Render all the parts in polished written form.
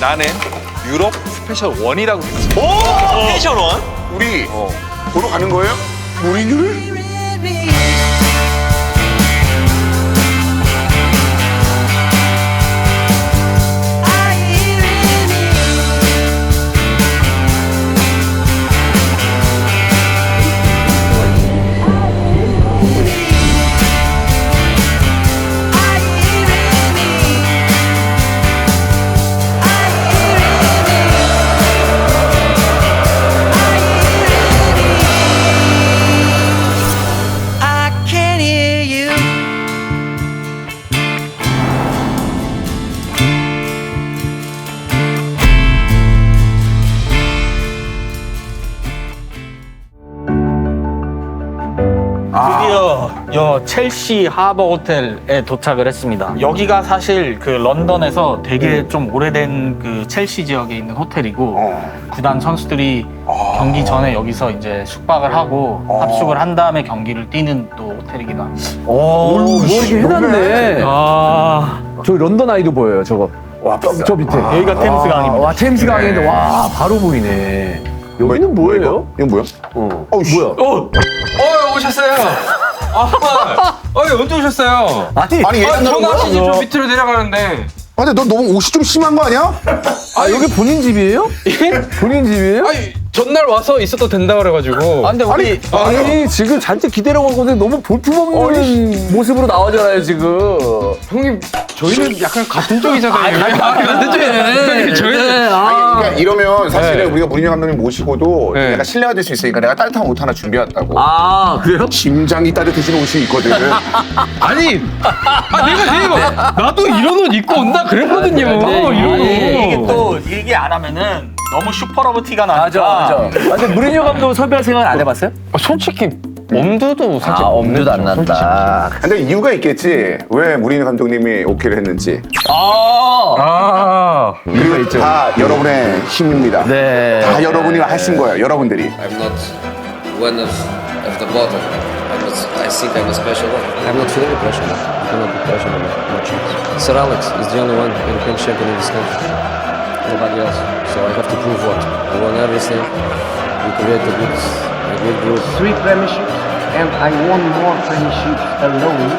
나는 유럽 스페셜 1이라고 했지. 오! 스페셜 원? 우리 보러 가는 거예요? 무리뉴를? 드디어 첼시 하버 호텔에 도착을 했습니다. 여기가 사실 그 런던에서 되게 좀 오래된 그 첼시 지역에 있는 호텔이고 구단 선수들이 경기 전에 여기서 이제 숙박을 하고 합숙을 한 다음에 경기를 뛰는 또 호텔이기도 합니다. 뭐 이렇게 해놨네. 저 런던 아이도 보여요, 저거. 와, 저 밑에. 여기가 템스 강입니다. 와, 템스 강인데, 와, 바로 보이네. 여기는 뭐예요? 이건 뭐야? 뭐야? 오셨어요. 언제 오셨어요? 아니 얘는 전화하시지 좀 밑으로 내려가는데. 근데 너 너무 옷이 좀 심한 거 아니야? 아, 여기 본인 집이에요? 본인 집이에요? 아니 전날 와서 있어도 된다 그래가지고. 근데 우리 아니 지금 잔뜩 기대려고 한 건데 너무 볼품없는 모습으로 나오잖아요 지금. 형님 저희는 약간 같은 쪽이잖아요. 같은 쪽이네. 저희는 그러니까 이러면 사실은 우리가 무리뉴 감독님 모시고도 네. 약간 신뢰가 될 수 있으니까 내가 따뜻한 옷 하나 준비해왔다고. 아 그래요? 심장이 따뜻해진 옷이 있거든. 아니 내가 나도 이런 옷 입고 온다 그랬거든요. 이런 이게 옷. 또 이게 안 하면은 너무 슈퍼러브 티가 맞아 나니까. 맞아. 근데 무리뉴 감독 섭외할 생각 안 해봤어요? 솔직히 엄두도 사실 엄두도 안 난다. 근데 이유가 있겠지. 왜 무리뉴 감독님이 오케이를 했는지. 그리고 다 여러분의 힘입니다. 네. 다 여러분이 하신 거예요. 여러분들이. I'm not one of the bottom. I think I'm a special one. I'm not feeling the pressure. I cannot be pressure on my chance. Sir Alex is the only one European champion in this country. Nobody else. So I have to prove what. I won everything. We create a good group. 3 premierships, and I won more premierships alone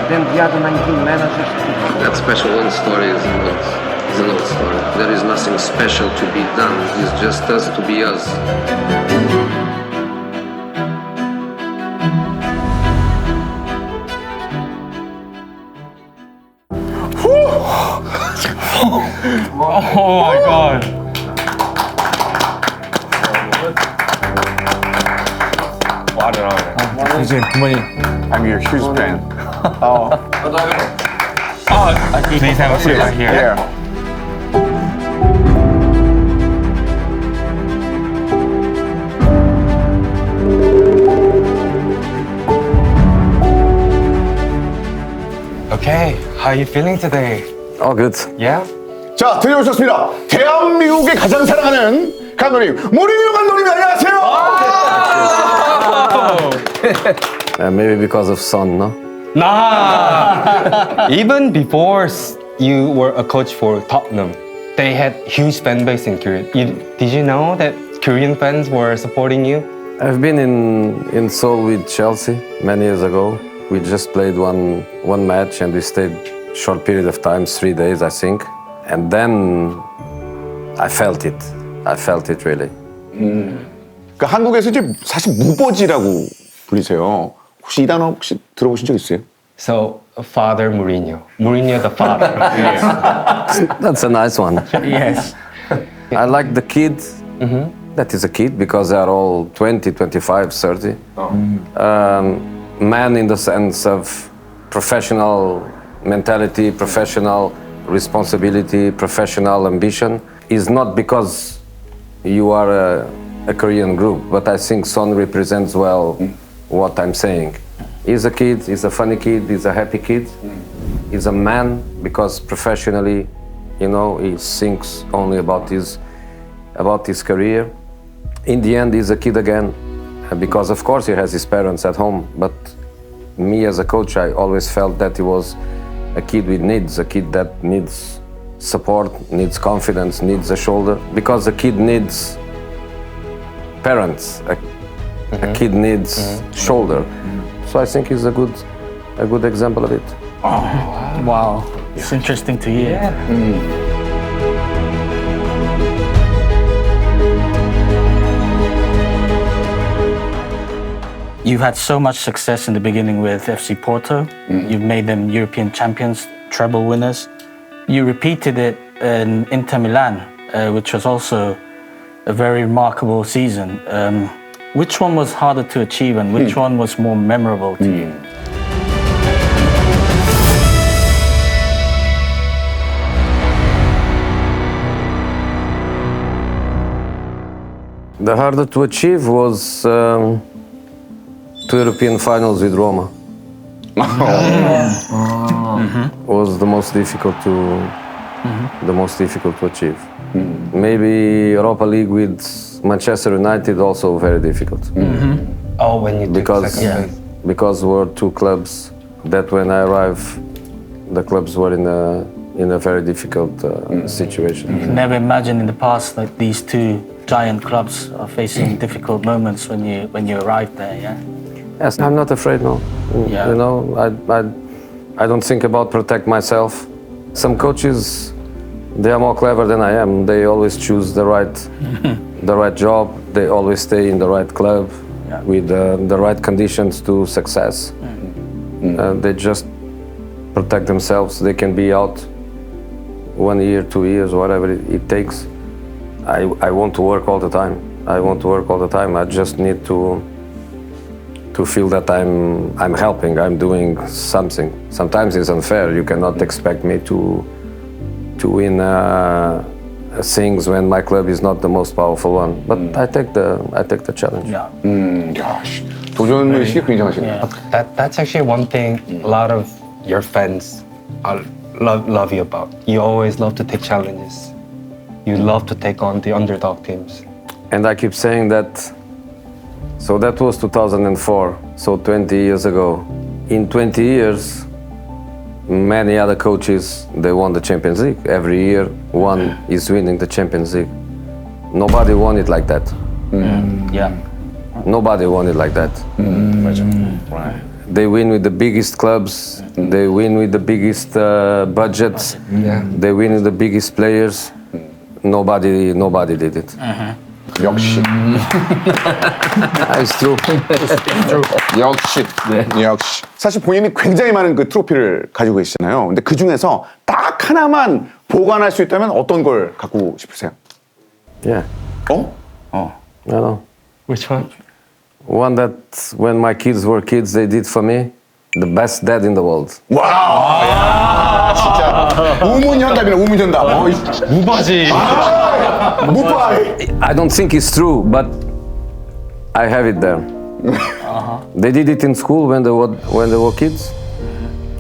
than the other 19 managers. That special one story is an old story. There is nothing special to be done. It's just us to be us. Oh my god. 이제 그만이. I'm your huge fan. Please have a seat right here. Yeah. Okay, how are you feeling today? All good. Yeah? 자, 드디어 오셨습니다. 대한민국의 가장 사랑하는 감독님, 무리뉴 감독님 안녕하세요. Maybe because of Son, no? Nah. Even before you were a coach for Tottenham, they had huge fan base in Korea. Did you know that Korean fans were supporting you? I've been in Seoul with Chelsea many years ago. We just played one match and we stayed short period of time, 3 days I think. And then I felt it. I felt it really. 그 한국에서 이제 사실 무버지라고 불리세요. 혹시 이 단어 혹시 들어보신 적 있어요? So, Father Mourinho. Mourinho the father. That's a nice one. Yes. I like the kid. That is a kid because they are all 20, 25, 30. Man in the sense of professional mentality, professional responsibility, professional ambition is not because you are a Korean group, but I think Son represents well what I'm saying. He's a kid, he's a funny kid, he's a happy kid. He's a man because professionally, you know, he thinks only about his career. In the end, he's a kid again because of course he has his parents at home, but me as a coach, I always felt that he was a kid with needs, a kid that needs support, needs confidence, needs a shoulder, because a kid needs parents, a kid needs shoulder. So I think he's a good example of it. Wow, it's interesting to hear. You've had so much success in the beginning with FC Porto. You've made them European champions, treble winners. You repeated it in Inter Milan, which was also a very remarkable season. Which one was harder to achieve and which one was more memorable to you? The harder to achieve was two European finals with Roma. Was the most difficult to achieve. Maybe Europa League with Manchester United also very difficult. Oh, when you took Because second place. because were two clubs that when I arrived, the clubs were in a very difficult situation. Never imagined in the past that these two giant clubs are facing difficult moments when you arrived there, yeah? Yes, I'm not afraid, no. Yeah. You know, I don't think about protect myself. Some coaches, they are more clever than I am. They always choose the right job. They always stay in the right club with the right conditions to success. They just protect themselves. They can be out 1 year, 2 years, whatever it takes. I want to work all the time. I just need to feel that I'm helping, I'm doing something. Sometimes it's unfair. You cannot expect me to win things when my club is not the most powerful one. But I take the challenge. Yeah. 야, 도전 의식이 굉장하시네요. That's actually one thing a lot of your fans love you about. You always love to take challenges. You love to take on the underdog teams. And I keep saying that. So that was 2004, so 20 years ago. In 20 years, many other coaches, they won the Champions League. Every year, one is winning the Champions League. Nobody won it like that. Yeah. Nobody won it like that. They win with the biggest clubs. They win with the biggest budgets. They win with the biggest players. Nobody did it. 역시. It's true. 역시. 사실 본인이 굉장히 많은 그 트로피를 가지고 계시잖아요. 근데 그 중에서 딱 하나만 보관할 수 있다면 어떤 걸 갖고 싶으세요? Yeah. 어? I know. Which one? One that when my kids were kids, they did for me the best dad in the world. 와, 야, 진짜 우문현답이네, 우문현답. 무바지. 무파이. I don't think it's true, but I have it there. They did it in school when they were kids,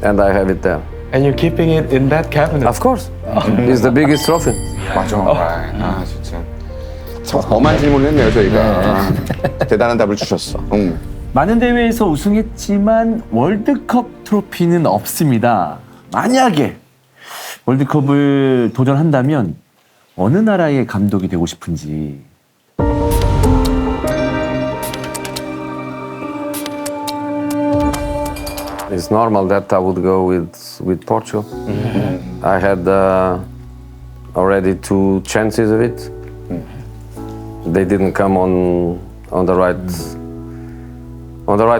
and I have it there. And you're keeping it in that cabinet. Of course, it's the biggest trophy. 맞아. 아, 진짜. 참 엄한 질문을 했네요, 저희가. 대단한 답을 주셨어. 많은 대회에서 우승했지만 월드컵 트로피는 없습니다. 만약에 월드컵을 도전한다면 어느 나라의 감독이 되고 싶은지. It's normal that I would go with Portugal. I had already 2 chances of it. They didn't come on the right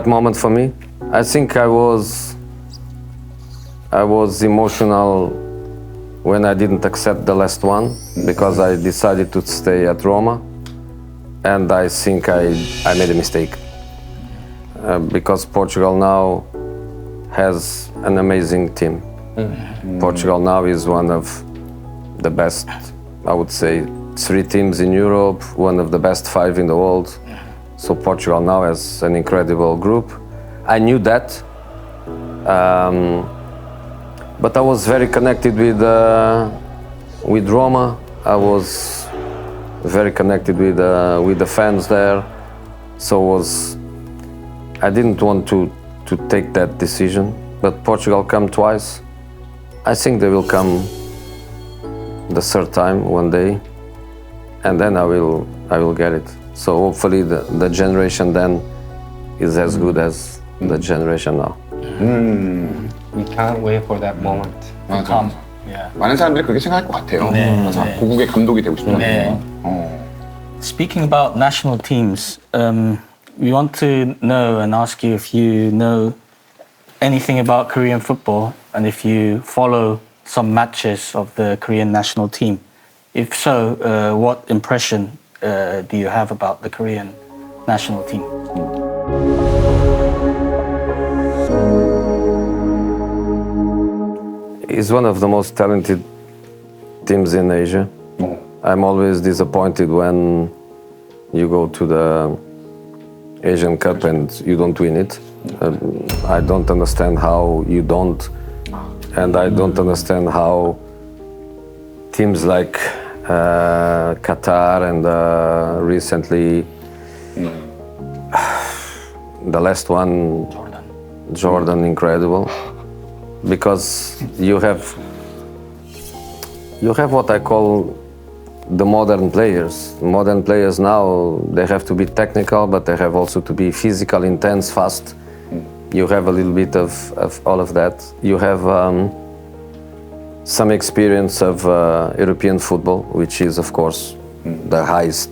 moment for me. I think I was emotional when I didn't accept the last one because I decided to stay at Roma, and I think I made a mistake because Portugal now has an amazing team. Portugal now is one of the best, I would say, 3 teams in Europe, one of the best 5 in the world. So Portugal now has an incredible group. I knew that, but I was very connected with Roma. I was very connected with the fans there. So I didn't want to take that decision. But Portugal come twice. I think they will come the third time one day, and then I will get it. So hopefully the generation then is as good as the generation now. We can't wait for that moment. 맞아. Yeah. 많은 사람들이 그렇게 생각할 것 같아요. 네, 맞아. 네. 고국의 감독이 되고 싶다. 네. Speaking about national teams, we want to know and ask you if you know anything about Korean football and if you follow some matches of the Korean national team. If so, what impression do you have about the Korean national team? It's one of the most talented teams in Asia. I'm always disappointed when you go to the Asian Cup and you don't win it. I don't understand how you don't, and I don't understand how teams like Qatar and recently the last one, Jordan, incredible, because you have what I call the modern players. Modern players now, they have to be technical, but they have also to be physical, intense, fast. You have a little bit of all of that. You have some experience of European football, which is, of course, the highest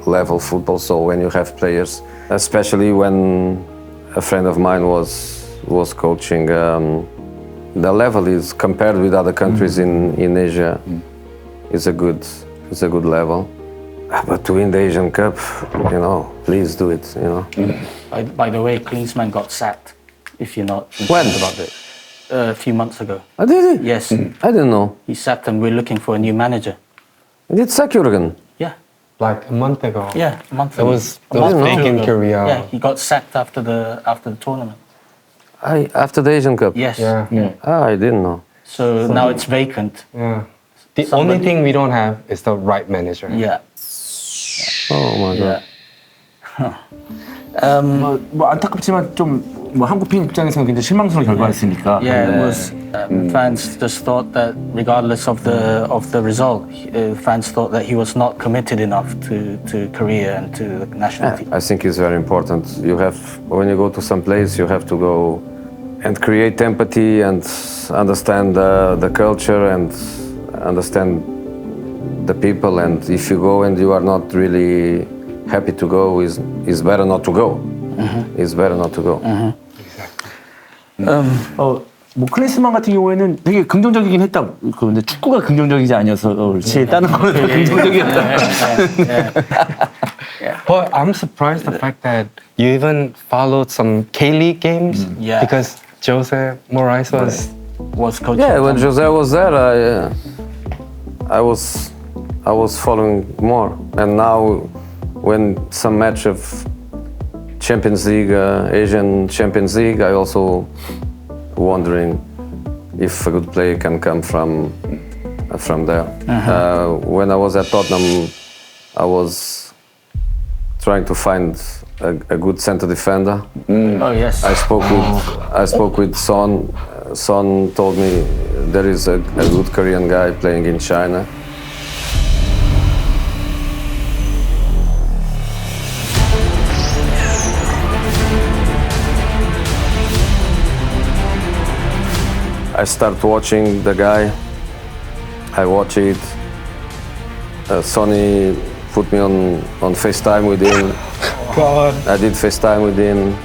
level football. So when you have players, especially when a friend of mine was coaching, the level is, compared with other countries in Asia, is a good level. But to win the Asian Cup, please do it, By the way, Klinsmann got sacked, if you're not When? informed about it. A few months ago. I did it? Yes, I didn't know. he sacked him. We're looking for a new manager. Did sack Jurgen? Yeah, Like a month ago. yeah, a month It ago. was A month big ago. in Korea. Yeah, he got sacked after the tournament. After the Asian Cup? Yes. Yeah. I didn't know. So now it's vacant. Yeah. The Somebody- only thing we don't have is the right manager. Yeah. Oh my God. Yeah. 뭐 안타깝지만 좀 뭐 한국 팬 입장에서는 굉장히 실망스러운 결과였으니까. Yeah, it was. Fans just thought that, regardless of the result, fans thought that he was not committed enough to Korea and to the national team. I think it's very important. When you go to some place, you have to go and create empathy and understand the culture and understand the people. And if you go and you are not really happy to go, it's better not to go. It's better not to go. 뭐 클린스만 같은 경우에는 되게 긍정적이긴 했다. 근데 축구가 긍정적이지 아니어서 그렇지. 다른 거는 더 긍정적이었다. But I'm surprised the fact that you even followed some K-League games Yeah. because Jose Moraes Was coaching. Yeah, when Jose was there, I was following more. And now, when some match of Champions League, Asian Champions League, I also wondering if a good player can come from there. When I was at Tottenham, I was trying to find a good center defender. Oh yes. I spoke with Son. Son told me there is a good Korean guy playing in China. I start watching the guy. I watch it. Sonny put me on FaceTime with him. God. I did FaceTime with him.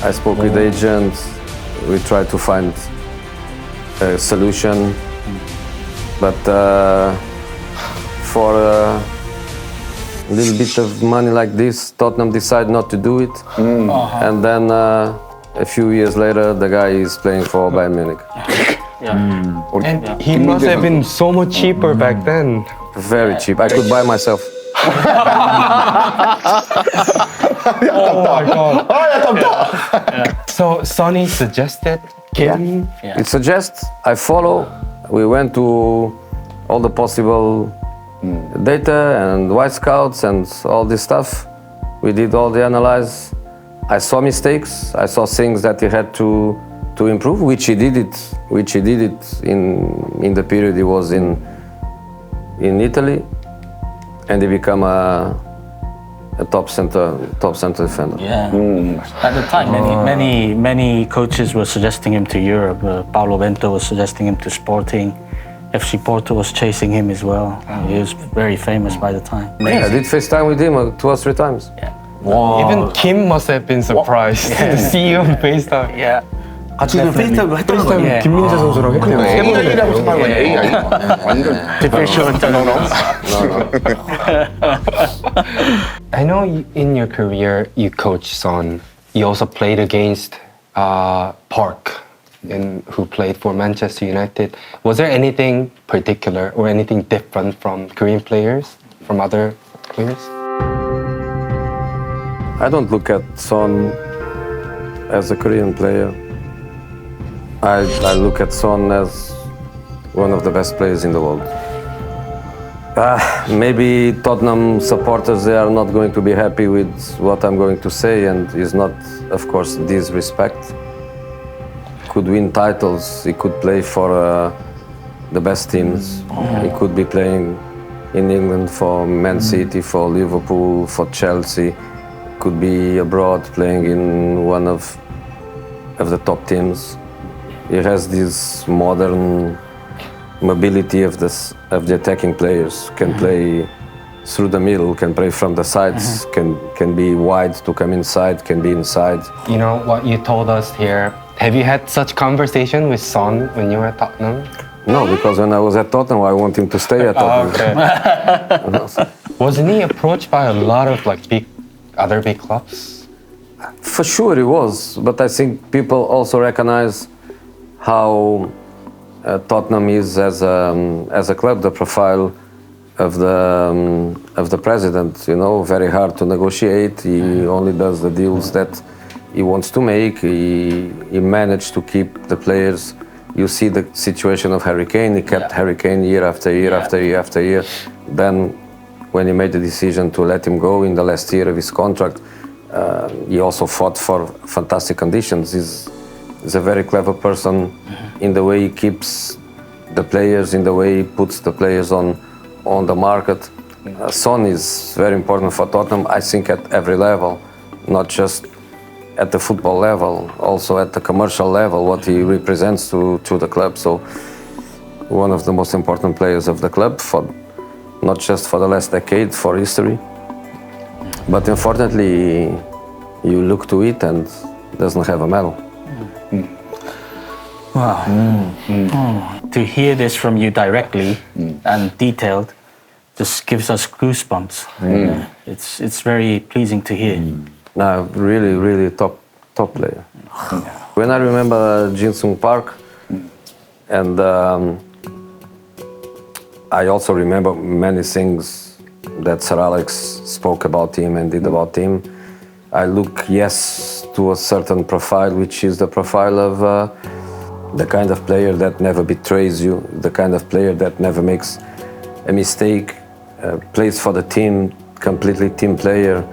I spoke with agents. We tried to find a solution. But for a little bit of money like this, Tottenham decided not to do it. And then a few years later, the guy is playing for Bayern Munich. Yeah. And he must have been so much cheaper back then. Very cheap. I could buy myself. Oh my God. So Sonny suggested him. Yeah. It suggests, I follow. We went to all the possible data and white scouts and all this stuff. We did all the analyze. I saw mistakes. I saw things that he had to improve, which he did it in the period he was in in Italy, and he become a top center defender. Yeah. At the time, many coaches were suggesting him to Europe. Paulo Bento was suggesting him to Sporting. FC Porto was chasing him as well. He was very famous by the time. I did FaceTime with him 2 or 3 times. Even Kim must have been surprised to see you on FaceTime. Yeah. 같이 그냥 페이스타임을 했던 거예요. 예. 김민재 선수랑 했대요. AI라고 생각한 거야. AI. 완전. I know in your career you coached Son. You also played against Park, who played for Manchester United. Was there anything particular or anything different from Korean players, from other players? I don't look at Son as a Korean player. I look at Son as one of the best players in the world. Maybe Tottenham supporters, they are not going to be happy with what I'm going to say, and is not, of course, disrespect. Could win titles, he could play for the best teams. He could be playing in England for Man City, for Liverpool, for Chelsea. Could be abroad playing in one of the top teams. He has this modern mobility of the attacking players. Can play through the middle, can play from the sides, can be wide to come inside, can be inside. You know what you told us here. Have you had such conversation with Son when you were at Tottenham? No, because when I was at Tottenham, I want him to stay at Tottenham. Okay. Wasn't he approached by a lot of other big clubs? For sure he was, but I think people also recognize how Tottenham is as a club, the profile of the president. You know, very hard to negotiate. He only does the deals that he wants to make. He managed to keep the players. You see the situation of Harry Kane. He kept Harry Kane year after year after year after year. Then, when he made the decision to let him go in the last year of his contract, he also fought for fantastic conditions. He's a very clever person in the way he keeps the players, in the way he puts the players on the market. Son is very important for Tottenham, I think, at every level, not just at the football level, also at the commercial level, what he represents to the club. So one of the most important players of the club, for not just for the last decade, for history. But unfortunately, you look to it and doesn't have a medal. Wow. To hear this from you directly and detailed just gives us goosebumps. It's very pleasing to hear. No, really, really top player. When I remember Jin-Sung Park, and I also remember many things that Sir Alex spoke about him and did about him. I look, yes, to a certain profile, which is the profile of the kind of player that never betrays you, the kind of player that never makes a mistake, plays for the team, completely team player,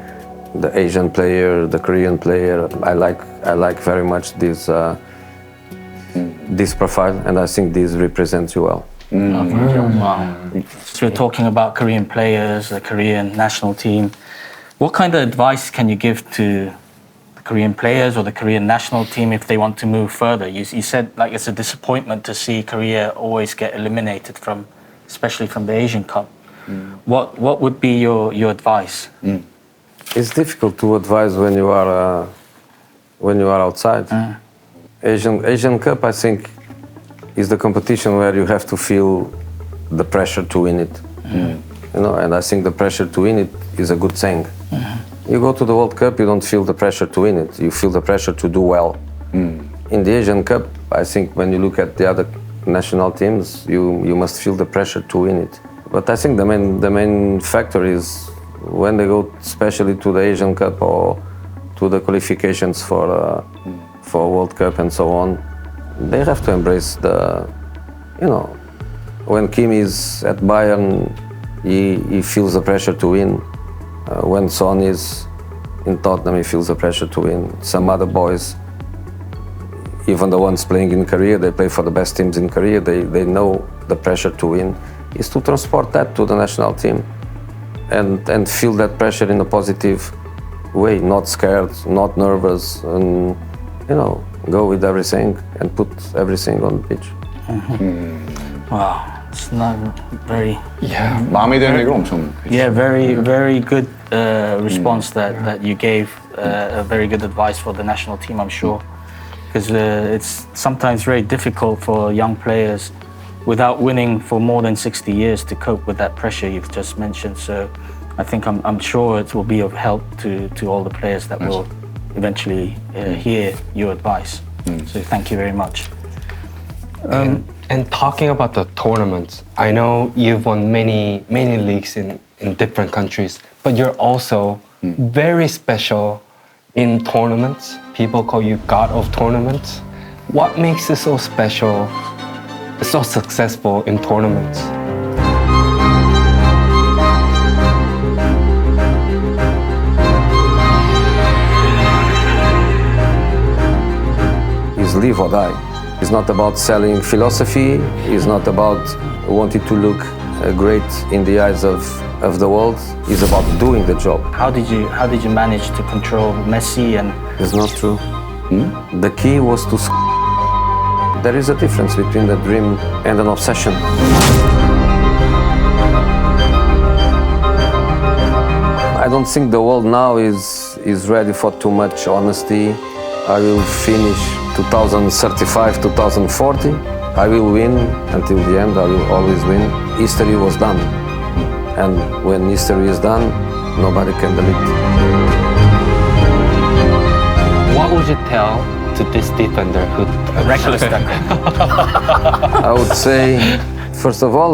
the Asian player, the Korean player. I like very much this profile, and I think this represents you well. Wow. So we're talking about Korean players, the Korean national team. What kind of advice can you give to the Korean players or the Korean national team if they want to move further? You said it's a disappointment to see Korea always get eliminated especially from the Asian Cup. What would be your advice? It's difficult to advise when you are outside. Asian Cup, I think, is the competition where you have to feel the pressure to win it. You know, and I think the pressure to win it is a good thing. You go to the World Cup, you don't feel the pressure to win it. You feel the pressure to do well. In the Asian Cup, I think when you look at the other national teams, you must feel the pressure to win it. But I think the main factor is when they go, especially to the Asian Cup or to the qualifications for World Cup and so on, they have to embrace when Kim is at Bayern, he feels the pressure to win. When Son is in Tottenham, he feels the pressure to win. Some other boys, even the ones playing in Korea, they play for the best teams in Korea. They know the pressure to win. is to transport that to the national team and feel that pressure in a positive way, not scared, not nervous, and go with everything and put everything on the pitch. Wow, it's not very. Yeah. 마음에 드는 얘기를 엄청. Yeah, very good response that you gave. A very good advice for the national team, I'm sure, because it's sometimes very difficult for young players without winning for more than 60 years to cope with that pressure you've just mentioned. So I think I'm sure it will be of help to all the players that will eventually hear your advice. So thank you very much. And talking about the tournaments, I know you've won many leagues in different countries, but you're also very special in tournaments. People call you God of Tournaments. What makes you so special, so successful in tournaments? Is live or die. It's not about selling philosophy. It's not about wanting to look great in the eyes of the world. It's about doing the job. How did you manage to control Messi and? It's not true. The key was to. There is a difference between a dream and an obsession. I don't think the world now is ready for too much honesty. I will finish 2035, 2040. I will win until the end. I will always win. History was done. And when history is done, nobody can delete it. What would you tell to this defender who Reckless tackle. I would say, first of all,